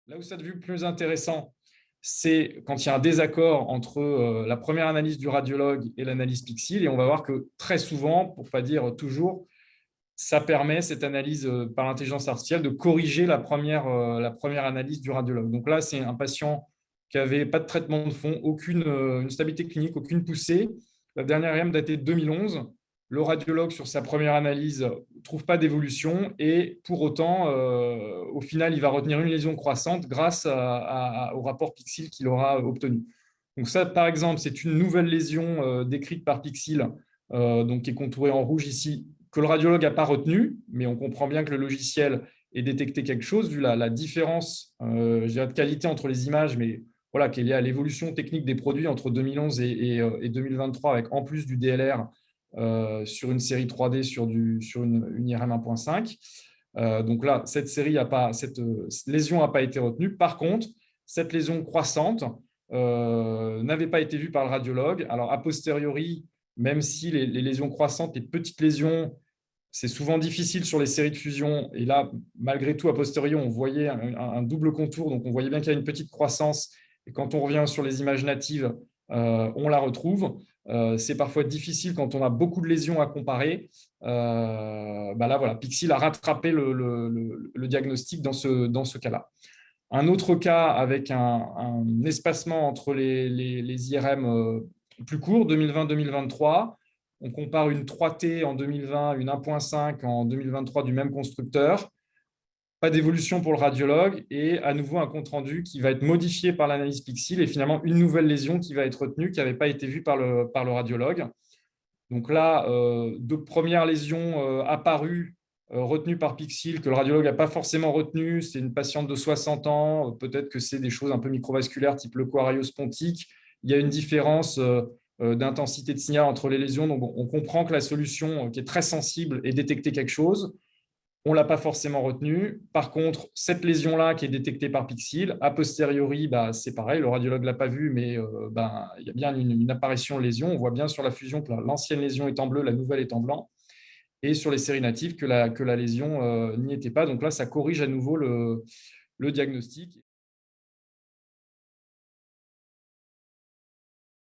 Là où ça devient plus intéressant, c'est quand il y a un désaccord entre la première analyse du radiologue et l'analyse pixel. Et on va voir que très souvent, pour ne pas dire toujours, ça permet, cette analyse par l'intelligence artificielle, de corriger la première analyse du radiologue. Donc là, c'est un patient qui n'avait pas de traitement de fond, aucune une stabilité clinique, aucune poussée. La dernière IM datée de 2011. Le radiologue, sur sa première analyse, ne trouve pas d'évolution et pour autant, au final, il va retenir une lésion croissante grâce au rapport Pixel qu'il aura obtenu. Donc ça, par exemple, c'est une nouvelle lésion décrite par Pixel, donc qui est contourée en rouge ici, que le radiologue n'a pas retenu, mais on comprend bien que le logiciel ait détecté quelque chose, vu la différence de qualité entre les images, mais voilà, qui est liée à l'évolution technique des produits entre 2011 et 2023, avec en plus du DLR sur une série 3D sur une IRM 1.5. Donc là, cette lésion n'a pas été retenue. Par contre, cette lésion croissante n'avait pas été vue par le radiologue. Alors, a posteriori, même si les lésions croissantes, les petites lésions, c'est souvent difficile sur les séries de fusion. Et là, malgré tout, a posteriori, on voyait un double contour. Donc, on voyait bien qu'il y a une petite croissance. Et quand on revient sur les images natives, on la retrouve. C'est parfois difficile quand on a beaucoup de lésions à comparer. Là, voilà, Pixel a rattrapé le diagnostic dans ce cas-là. Un autre cas avec un espacement entre les IRM plus courts, 2020-2023. On compare une 3T en 2020, une 1.5 en 2023 du même constructeur. Pas d'évolution pour le radiologue et à nouveau un compte-rendu qui va être modifié par l'analyse Pixel et finalement une nouvelle lésion qui va être retenue, qui n'avait pas été vue par le radiologue. Donc là, deux premières lésions apparues, retenues par Pixel, que le radiologue n'a pas forcément retenues. C'est une patiente de 60 ans, peut-être que c'est des choses un peu microvasculaires, type le spontique. Il y a une différence d'intensité de signal entre les lésions. Donc on comprend que la solution, qui est très sensible, ait détecté quelque chose. On ne l'a pas forcément retenu. Par contre, cette lésion-là qui est détectée par Pixel, a posteriori, c'est pareil, le radiologue ne l'a pas vu, mais il y a bien une apparition de lésion. On voit bien sur la fusion que l'ancienne lésion est en bleu, la nouvelle est en blanc. Et sur les séries natives, que la lésion n'y était pas. Donc là, ça corrige à nouveau le diagnostic.